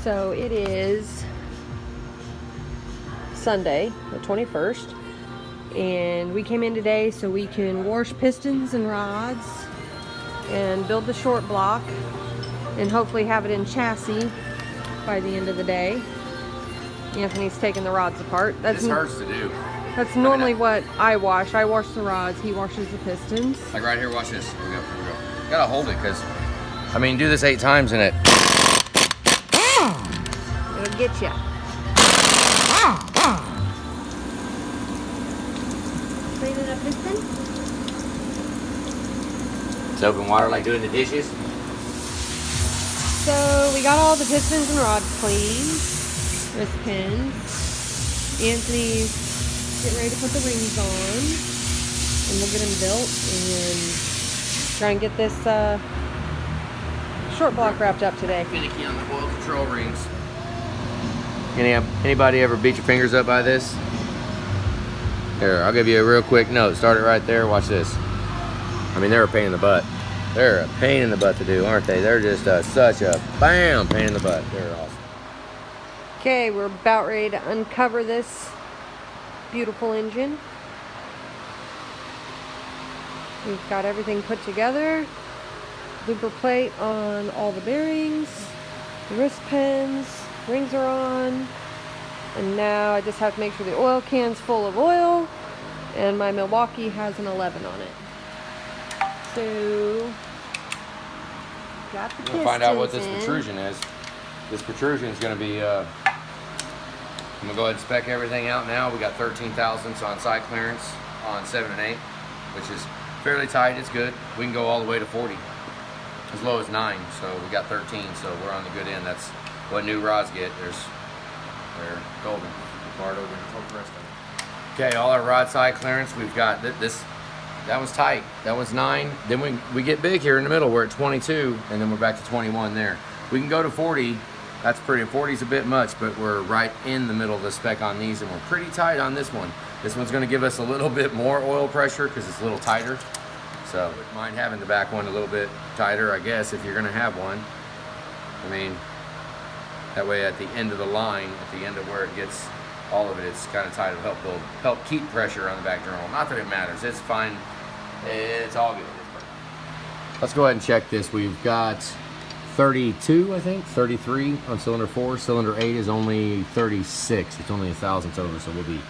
So it is Sunday, the 21st, and we came in today so we can wash pistons and rods and build the short block and hopefully have it in chassis by the end of the day. Anthony's taking the rods apart. This hurts to do. That's normally what I wash. I wash the rods, he washes the pistons. Like right here, watch this. Here we go, here we go. Gotta hold it, because, I mean, do this 8 times and it'll get you. Cleaning up piston? Soap and water like doing the dishes. So we got all the pistons and rods cleaned with pins. Anthony's getting ready to put the rings on, and we'll get them built and try and get this short block wrapped up today. Finicky on the oil control rings. Anybody ever beat your fingers up by this? Here, I'll give you a real quick note. Start it right there. Watch this. I mean, they're a pain in the butt. They're a pain in the butt to do, aren't they? They're just such a bam pain in the butt. They're awesome. Okay, we're about ready to uncover this beautiful engine. We've got everything put together. Looper plate on all the bearings, the wrist pins, rings are on, and now I just have to make sure the oil can's full of oil, and my Milwaukee has an 11 on it. So, got the pistons. We'll find out what this protrusion is. This protrusion is going to be, I'm going to go ahead and spec everything out now. We got 13 thousandths on side clearance on 7 and 8, which is fairly tight. It's good. We can go all the way to 40, as low as 9. So we got 13, so we're on the good end. That's what new rods get. They're golden. Bart over in Powerstroke. Okay, all our rod side clearance. We've got this. That was tight. That was 9. Then we get big here in the middle. We're at 22, and then we're back to 21 there. We can go to 40. That's pretty. 40 is a bit much, but we're right in the middle of the spec on these, and we're pretty tight on this one. This one's going to give us a little bit more oil pressure because it's a little tighter. So wouldn't mind having the back one a little bit tighter, I guess, if you're going to have one. I mean, that way at the end of the line, at the end of where it gets all of it, it's kind of tight. It'll help keep pressure on the back journal. Not that it matters. It's fine. It's all good. Let's go ahead and check this. We've got 32, I think, 33 on cylinder 4. Cylinder 8 is only 36. It's only 1,000ths over, so we'll be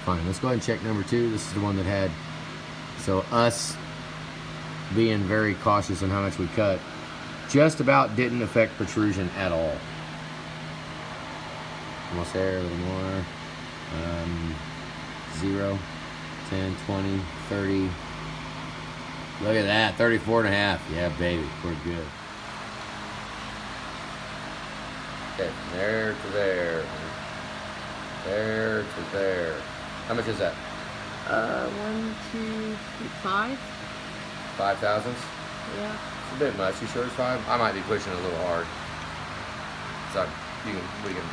fine. Let's go ahead and check number 2. This is the one that had, so us being very cautious on how much we cut, just about didn't affect protrusion at all. Almost there, a little more. 0, 10, 20, 30. Look at that, 34 and a half. Yeah, baby, we're good. Okay, there to there. There to there. How much is that? 1, 2, 3, 5. 5 thousandths? Yeah. It's a bit much. You sure it's 5? I might be pushing it a little hard. So we can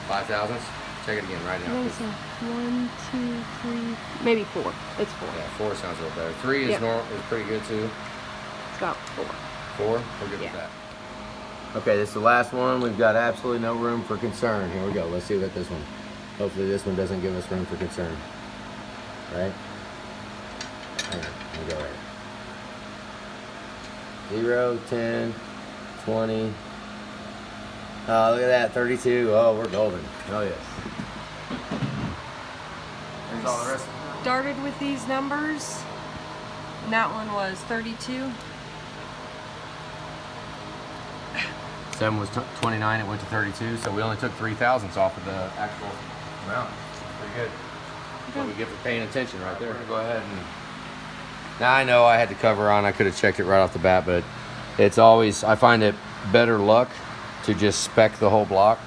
5 thousandths? Check it again right now. No, so 1, 2, 3, maybe 4. It's 4. Yeah, 4 sounds a little better. 3 is Yep. is pretty good too. It's got 4. 4? We're good Yeah. with that. Okay, this is the last one. We've got absolutely no room for concern. Here we go. Let's see what this one. Hopefully this one doesn't give us room for concern. Right? Hang on. Here we go right. 0, 10, 20. Oh, look at that. 32. Oh, we're golden. Oh, yes. There's all the rest of them. Started with these numbers, and that one was 32. 7 was 29, it went to 32, so we only took 3 thousandths off of the actual amount. Pretty good. That's what we get for paying attention right there. Go ahead and... Now I know I had the cover on, I could have checked it right off the bat, but it's always, I find it better luck to just spec the whole block.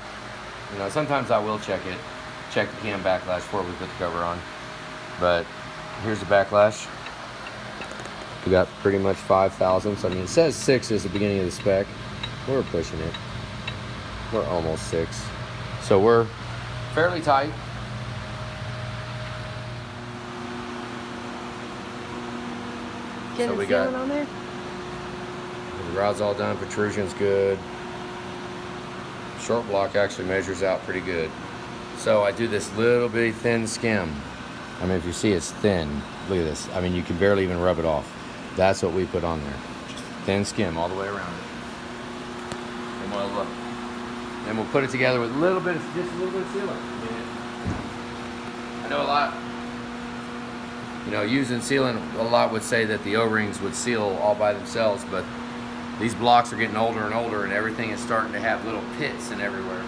You know, sometimes I will check the cam backlash before we put the cover on. But here's the backlash. We got pretty much 5 thousandths. I mean, it says 6 is the beginning of the spec. We're pushing it. We're almost 6. So we're fairly tight. Getting So we sealant got on there? the rod's all done. Protrusion's good. Short block actually measures out pretty good. So I do this little bitty thin skim. I mean, if you see it's thin, look at this. I mean, you can barely even rub it off. That's what we put on there. Just thin skim all the way around it. And we'll put it together with just a little bit of sealant. I know a lot, using sealant, a lot would say that the O-rings would seal all by themselves, but these blocks are getting older and older, and everything is starting to have little pits in everywhere.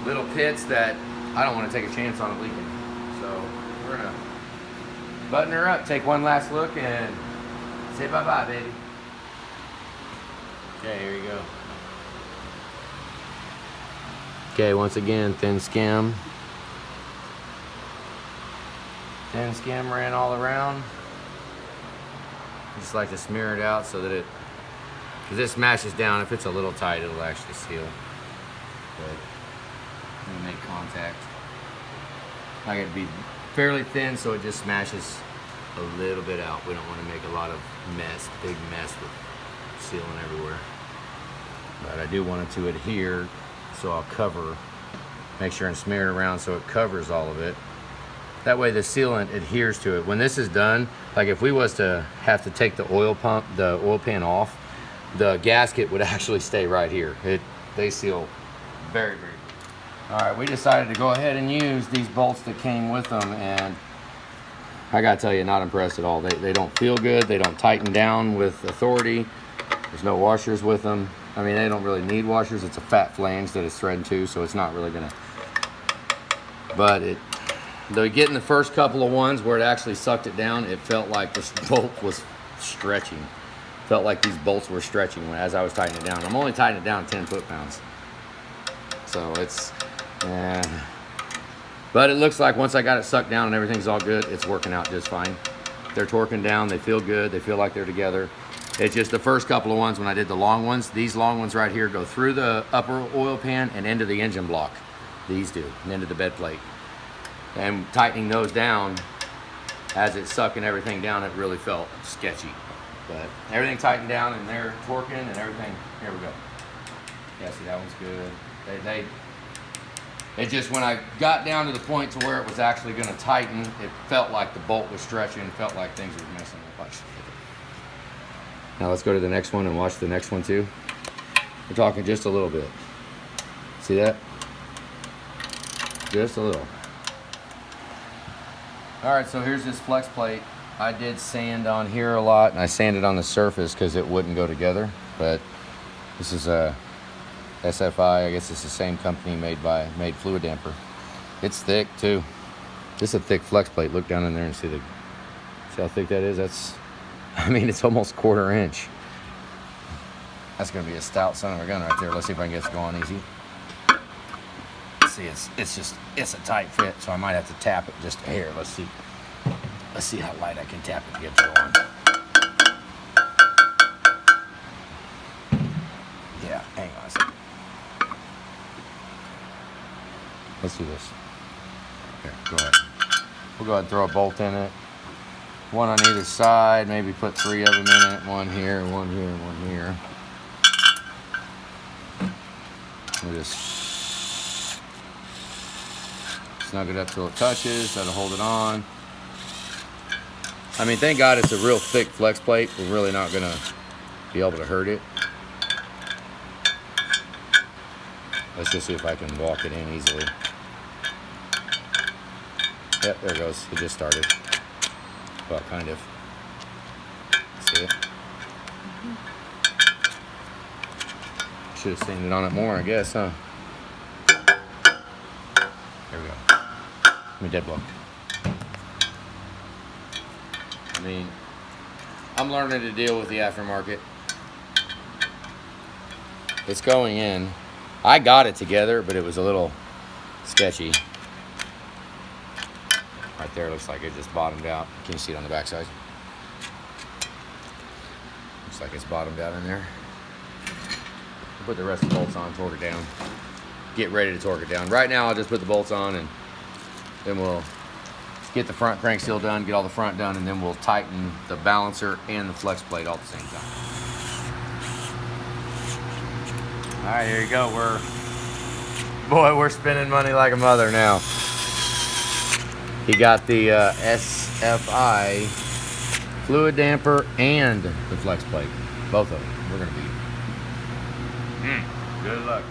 Little pits that I don't want to take a chance on it leaking. So we're gonna button her up, take one last look, and say bye-bye, baby. Okay, here you go. Okay, once again, thin skim. Thin skim ran all around. Just like to smear it out so that because this smashes down. If it's a little tight, it'll actually seal. But I'm gonna make contact. I got to be fairly thin so it just smashes a little bit out. We don't want to make a lot of mess, big mess with sealing everywhere. But I do want it to adhere, so I'll make sure and smear it around so it covers all of it. That way the sealant adheres to it. When this is done, like if we was to have to take the oil pan off, the gasket would actually stay right here. They seal very, very good. All right, we decided to go ahead and use these bolts that came with them, and I gotta tell you, not impressed at all. They don't feel good. They don't tighten down with authority. There's no washers with them. I mean, they don't really need washers. It's a fat flange that it's threading to, so it's not really gonna, but though getting the first couple of ones where it actually sucked it down, it felt like this bolt was stretching. Felt like these bolts were stretching as I was tightening it down. I'm only tightening it down 10 foot-pounds. So but it looks like once I got it sucked down and everything's all good, it's working out just fine. They're torquing down, they feel good, they feel like they're together. It's just the first couple of ones when I did the long ones, these long ones right here go through the upper oil pan and into the engine block. These do, and into the bed plate. And tightening those down, as it's sucking everything down, it really felt sketchy. But everything tightened down and they're torquing and everything. Here we go. Yeah, see, that one's good. It just, when I got down to the point to where it was actually going to tighten, it felt like the bolt was stretching. It felt like things were messing with it. Now let's go to the next one and watch the next one too. We're talking just a little bit. See that? Just a little. All right, so here's this flex plate. I did sand on here a lot, and I sanded on the surface because it wouldn't go together. But this is a SFI. I guess it's the same company made fluid damper. It's thick too. This is a thick flex plate. Look down in there and see how thick that is. It's almost 1/4 inch. That's gonna be a stout son of a gun right there. Let's see if I can get it going easy. See, it's a tight fit, so I might have to tap it just a hair. Let's see how light I can tap it to get it going. Yeah, hang on a second. Let's do this. Here, go ahead. We'll go ahead and throw a bolt in it. One on either side, maybe put 3 of them in it. One here, one here, one here. We'll just snug it up till it touches. That'll hold it on. Thank God it's a real thick flex plate. We're really not gonna be able to hurt it. Let's just see if I can walk it in easily. Yep, there it goes. It just started. Well, kind of. See it? Should have sanded on it more, I guess, huh? There we go. Let me dead block. I'm learning to deal with the aftermarket. It's going in. I got it together, but it was a little sketchy. Right there, looks like it just bottomed out. Can you see it on the backside? Looks like it's bottomed out in there. We'll put the rest of the bolts on, torque it down. Get ready to torque it down. Right now, I'll just put the bolts on, and then we'll get the front crank seal done, get all the front done, and then we'll tighten the balancer and the flex plate all at the same time. All right, here you go. We're Boy, we're spending money like a mother now. He got the SFI fluid damper and the flex plate. Both of them. We're going to be... good luck.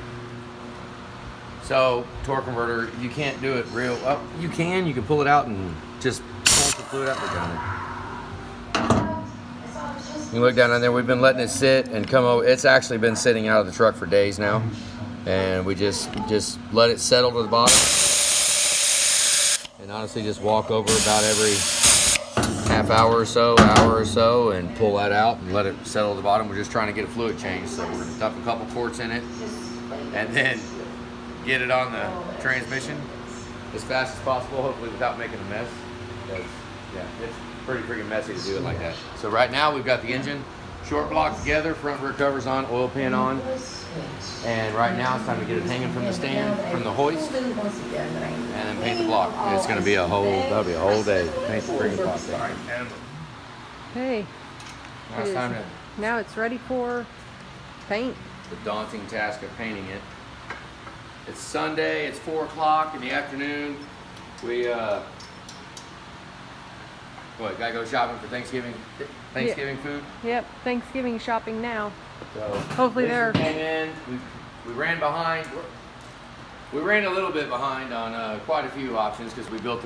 So, torque converter, you can't do it real... Well, you can pull it out and just pull the fluid out. You look down on there, we've been letting it sit and come over. It's actually been sitting out of the truck for days now. And we just let it settle to the bottom. And honestly just walk over about every half hour or so, and pull that out and let it settle to the bottom. We're just trying to get a fluid change. So we're gonna dump a couple quarts in it and then get it on the transmission as fast as possible, hopefully without making a mess. Because yeah, it's pretty freaking messy to do it like that. So right now we've got the engine short block together, front rear covers on, oil pan on. And right now it's time to get it hanging from the stand, from the hoist, and then paint the block. And it's gonna be that'll be a whole day. Paint the freaking block. Hey. Now it's ready for paint. The daunting task of painting it. It's Sunday, it's 4 o'clock in the afternoon. We gotta go shopping for Thanksgiving food? Yep, Thanksgiving shopping now. So hopefully they're... came in, we ran behind. We ran a little bit behind on quite a few options because we built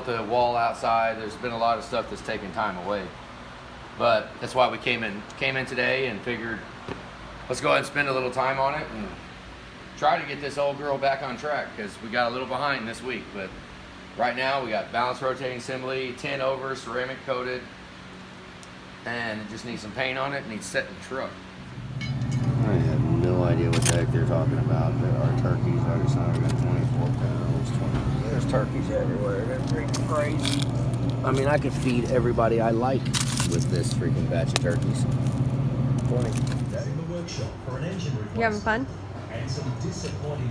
a wall outside. There's been a lot of stuff that's taken time away. But that's why we came in today and figured, let's go ahead and spend a little time on it and try to get this old girl back on track because we got a little behind this week. But right now we got balanced rotating assembly, 10 over, ceramic coated, and it just needs some paint on it. It needs set in the truck. I have no idea what the heck they're talking about. But our turkeys, I just know we got 24 pounds. There's turkeys everywhere. They're freaking crazy. I mean, I could feed everybody I like with this freaking batch of turkeys. 20. You having fun?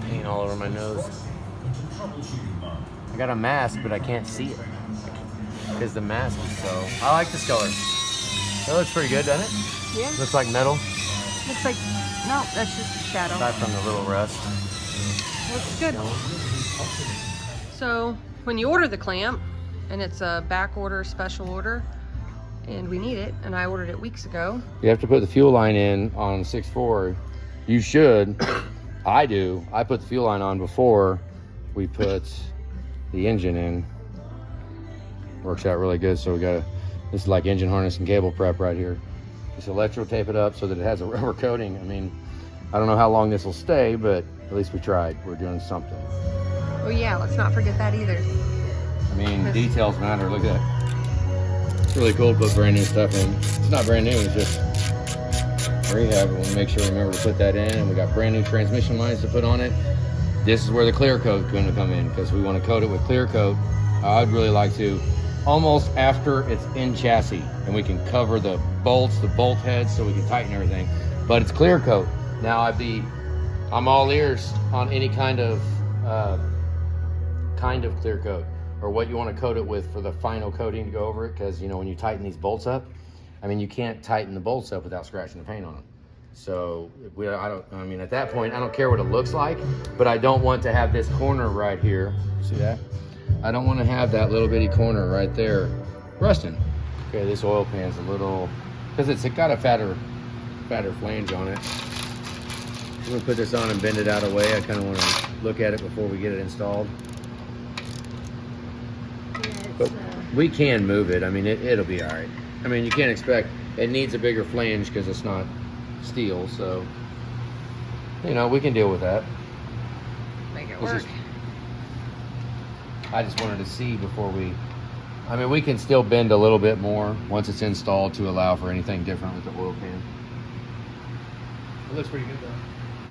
Paint all over my nose. I got a mask, but I can't see it because the mask is so... I like this color. That looks pretty good, doesn't it? Yeah. Looks like metal. Looks like... No, that's just a shadow. Aside from the little rust. Looks good. So, when you order the clamp, and it's a back order, special order, and we need it, and I ordered it weeks ago. You have to put the fuel line in on 6.4. You should. I do. I put the fuel line on before we put the engine in. Works out really good. So this is like engine harness and cable prep right here. Just electro tape it up so that it has a rubber coating. I mean, I don't know how long this will stay, but at least we tried. We're doing something. Oh yeah, let's not forget that either. I mean, details matter. Look at that. It's really cool to put brand new stuff in. It's not brand new, it's just rehab. We'll make sure we remember to put that in. And we got brand new transmission lines to put on it. This is where the clear coat is going to come in because we want to coat it with clear coat. I'd really like to almost after it's in chassis, and we can cover the bolts, the bolt heads, so we can tighten everything. But it's clear coat. Now I'm all ears on any kind of clear coat, or what you want to coat it with for the final coating to go over it. Because you know when you tighten these bolts up, I mean you can't tighten the bolts up without scratching the paint on them. So I mean at that point I don't care what it looks like, but I don't want to have this corner right here. See that? I don't want to have that little bitty corner right there rusting. Okay, this oil pan's a little, because it's got a fatter flange on it. I'm gonna put this on and bend it out of the way. I kind of want to look at it before we get it installed. But we can move it. I mean, it'll be all right. I mean, you can't expect, it needs a bigger flange because it's not steel, so, you know, we can deal with that. Make it work. I just wanted to see before I mean, we can still bend a little bit more once it's installed to allow for anything different with the oil pan. It looks pretty good though.